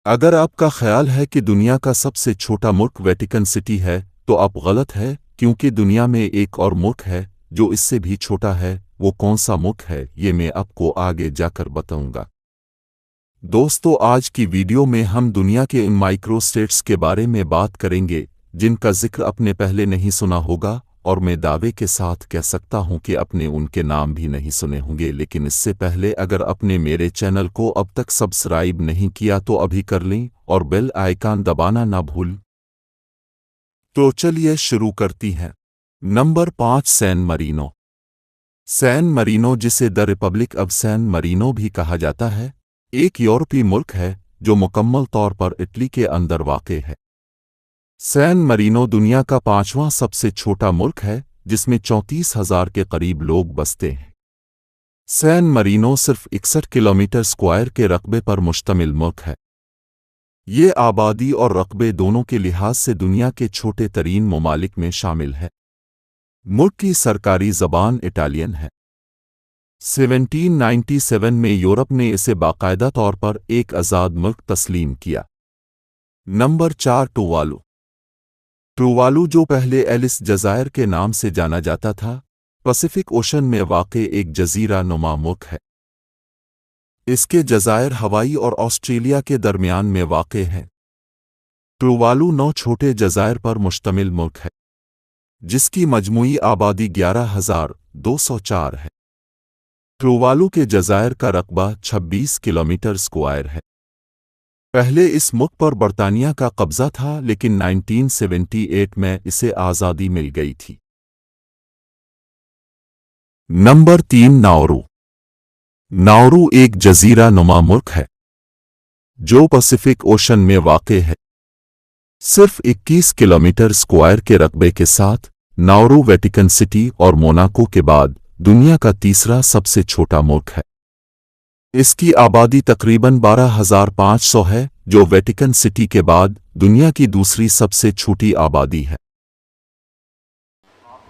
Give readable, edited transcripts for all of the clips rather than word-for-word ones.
اگر آپ کا خیال ہے کہ دنیا کا سب سے چھوٹا ملک ویٹیکن سٹی ہے تو آپ غلط ہے، کیونکہ دنیا میں ایک اور ملک ہے جو اس سے بھی چھوٹا ہے۔ وہ کون سا ملک ہے یہ میں آپ کو آگے جا کر بتاؤں گا۔ دوستو، آج کی ویڈیو میں ہم دنیا کے ان مائکرو اسٹیٹس کے بارے میں بات کریں گے جن کا ذکر آپ نے پہلے نہیں سنا ہوگا، اور میں دعوے کے ساتھ کہہ سکتا ہوں کہ اپنے ان کے نام بھی نہیں سنے ہوں گے۔ لیکن اس سے پہلے اگر آپ نے میرے چینل کو اب تک سبسکرائب نہیں کیا تو ابھی کر لیں اور بیل آئیکن دبانا نہ بھول۔ تو چلیے شروع کرتی ہیں۔ نمبر 5، سین مرینو۔ سین مرینو، جسے دی ریپبلک آف سین مرینو بھی کہا جاتا ہے، ایک یورپی ملک ہے جو مکمل طور پر اٹلی کے اندر واقع ہے۔ سین مرینو دنیا کا 5واں سب سے چھوٹا ملک ہے جس میں 34,000 کے قریب لوگ بستے ہیں۔ سین مرینو صرف 61 کلومیٹر اسکوائر کے رقبے پر مشتمل ملک ہے۔ یہ آبادی اور رقبے دونوں کے لحاظ سے دنیا کے چھوٹے ترین ممالک میں شامل ہے۔ ملک کی سرکاری زبان اٹالین ہے۔ 1797 میں یورپ نے اسے باقاعدہ طور پر ایک آزاد ملک تسلیم کیا۔ نمبر 4، ٹووالو۔ ٹووالو، جو پہلے ایلس جزائر کے نام سے جانا جاتا تھا، پیسفک اوشن میں واقع ایک جزیرہ نما ملک ہے۔ اس کے جزائر ہوائی اور آسٹریلیا کے درمیان میں واقع ہیں۔ ٹووالو 9 چھوٹے جزائر پر مشتمل ملک ہے جس کی مجموعی آبادی 11,204 ہے۔ ٹووالو کے جزائر کا رقبہ 26 کلومیٹر اسکوائر ہے۔ پہلے اس ملک پر برطانیہ کا قبضہ تھا، لیکن 1978 میں اسے آزادی مل گئی تھی۔ Number 3، Nauru. ناورو ایک جزیرہ نما ملک ہے جو پیسفک اوشن میں واقع ہے۔ صرف 21 کلومیٹر اسکوائر کے رقبے کے ساتھ ناورو ویٹیکن سٹی اور موناکو کے بعد دنیا کا تیسرا سب سے چھوٹا ملک ہے۔ اس کی آبادی تقریباً 12,500 ہے، جو ویٹیکن سٹی کے بعد دنیا کی دوسری سب سے چھوٹی آبادی ہے۔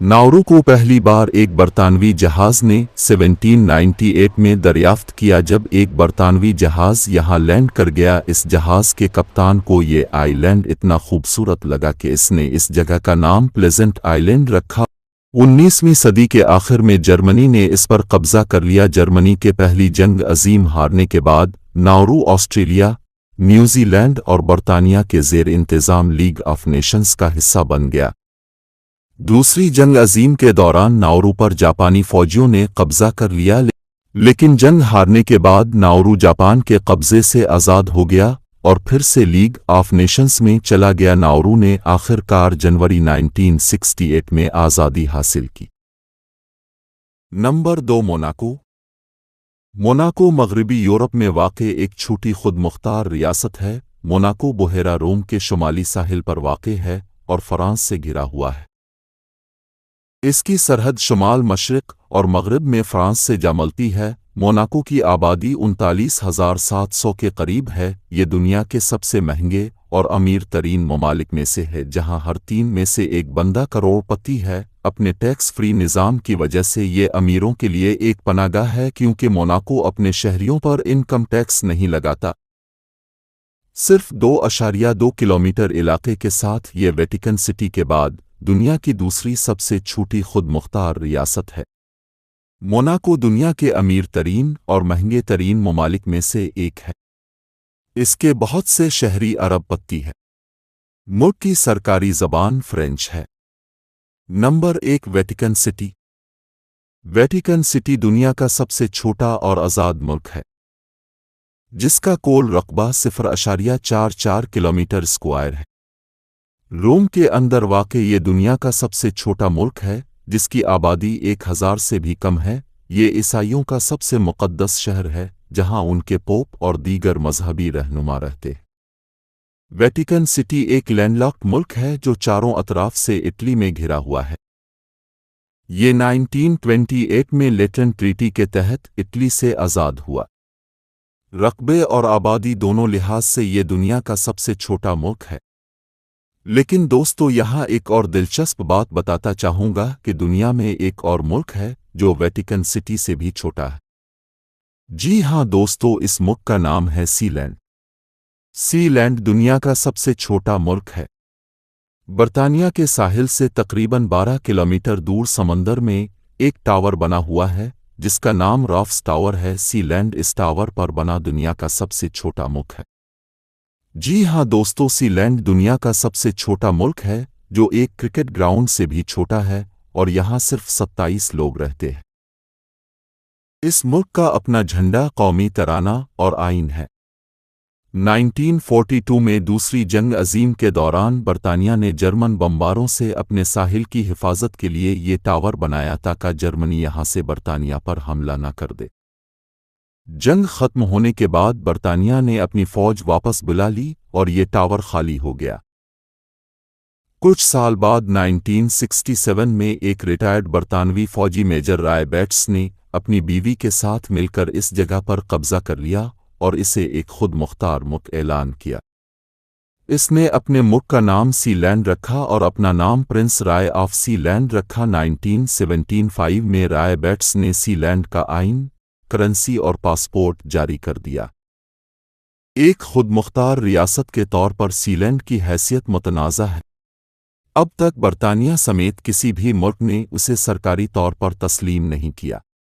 ناورو کو پہلی بار ایک برطانوی جہاز نے 1798 میں دریافت کیا جب ایک برطانوی جہاز یہاں لینڈ کر گیا۔ اس جہاز کے کپتان کو یہ آئی لینڈ اتنا خوبصورت لگا کہ اس نے اس جگہ کا نام پلیزنٹ آئی لینڈ رکھا۔ 19ویں صدی کے آخر میں جرمنی نے اس پر قبضہ کر لیا۔ جرمنی کے پہلی جنگ عظیم ہارنے کے بعد ناورو آسٹریلیا، نیوزی لینڈ اور برطانیہ کے زیر انتظام لیگ آف نیشنز کا حصہ بن گیا۔ دوسری جنگ عظیم کے دوران ناورو پر جاپانی فوجیوں نے قبضہ کر لیا، لیکن جنگ ہارنے کے بعد ناورو جاپان کے قبضے سے آزاد ہو گیا اور پھر سے لیگ آف نیشنز میں چلا گیا۔ ناورو نے آخر کار جنوری 1968 میں آزادی حاصل کی۔ Number 2، Monaco. موناکو مغربی یورپ میں واقع ایک چھوٹی خود مختار ریاست ہے۔ موناکو بحیرہ روم کے شمالی ساحل پر واقع ہے اور فرانس سے گھرا ہوا ہے۔ اس کی سرحد شمال مشرق اور مغرب میں فرانس سے جا ملتی ہے۔ موناکو کی آبادی 39,700 کے قریب ہے۔ یہ دنیا کے سب سے مہنگے اور امیر ترین ممالک میں سے ہے، جہاں ہر 3 میں سے ایک بندہ کروڑ پتی ہے۔ اپنے ٹیکس فری نظام کی وجہ سے یہ امیروں کے لیے ایک پناہ گاہ ہے، کیونکہ موناکو اپنے شہریوں پر انکم ٹیکس نہیں لگاتا۔ صرف 2.2 کلومیٹر علاقے کے ساتھ یہ ویٹیکن سٹی کے بعد دنیا کی دوسری سب سے چھوٹی خود مختار ریاست ہے۔ موناکو دنیا کے امیر ترین اور مہنگے ترین ممالک میں سے ایک ہے۔ اس کے بہت سے شہری عرب پتی ہیں۔ ملک کی سرکاری زبان فرینچ ہے۔ Number 1، Vatican city. Vatican city دنیا کا سب سے چھوٹا اور آزاد ملک ہے جس کا کل رقبہ 0.44 کلومیٹر اسکوائر ہے۔ روم کے اندر واقع یہ دنیا کا سب سے چھوٹا ملک ہے جس کی آبادی 1,000 سے بھی کم ہے۔ یہ عیسائیوں کا سب سے مقدس شہر ہے جہاں ان کے پوپ اور دیگر مذہبی رہنما رہتے ہیں۔ ویٹیکن سٹی ایک لینڈ لاکڈ ملک ہے جو چاروں اطراف سے اٹلی میں گھرا ہوا ہے۔ یہ 1928 میں لیٹن ٹریٹی کے تحت اٹلی سے آزاد ہوا۔ رقبے اور آبادی دونوں لحاظ سے یہ دنیا کا سب سے چھوٹا ملک ہے۔ لیکن دوستو، یہاں ایک اور دلچسپ بات بتاتا چاہوں گا کہ دنیا میں ایک اور ملک ہے جو ویٹیکن سٹی سے بھی چھوٹا ہے۔ جی ہاں دوستو، اس ملک کا نام ہے سی لینڈ۔ سی لینڈ دنیا کا سب سے چھوٹا ملک ہے۔ برطانیہ کے ساحل سے تقریباً 12 کلومیٹر دور سمندر میں ایک ٹاور بنا ہوا ہے جس کا نام رافس ٹاور ہے۔ سی لینڈ اس ٹاور پر بنا دنیا کا سب سے چھوٹا ملک ہے۔ جی ہاں دوستو، سی لینڈ دنیا کا سب سے چھوٹا ملک ہے جو ایک کرکٹ گراؤنڈ سے بھی چھوٹا ہے، اور یہاں صرف 27 لوگ رہتے ہیں۔ اس ملک کا اپنا جھنڈا، قومی ترانہ اور آئین ہے۔ 1942 میں دوسری جنگ عظیم کے دوران برطانیہ نے جرمن بمباروں سے اپنے ساحل کی حفاظت کے لیے یہ ٹاور بنایا تاکہ جرمنی یہاں سے برطانیہ پر حملہ نہ کر دے۔ جنگ ختم ہونے کے بعد برطانیہ نے اپنی فوج واپس بلا لی اور یہ ٹاور خالی ہو گیا۔ کچھ سال بعد 1967 میں ایک ریٹائرڈ برطانوی فوجی میجر رائے بیٹس نے اپنی بیوی کے ساتھ مل کر اس جگہ پر قبضہ کر لیا اور اسے ایک خود مختار ملک اعلان کیا۔ اس نے اپنے ملک کا نام سی لینڈ رکھا اور اپنا نام prince Roy of Sealand رکھا۔ 1975 میں رائے بیٹس نے سی لینڈ کا آئین، کرنسی اور پاسپورٹ جاری کر دیا۔ ایک خود مختار ریاست کے طور پر سی لینڈ کی حیثیت متنازع ہے۔ اب تک برطانیہ سمیت کسی بھی ملک نے اسے سرکاری طور پر تسلیم نہیں کیا۔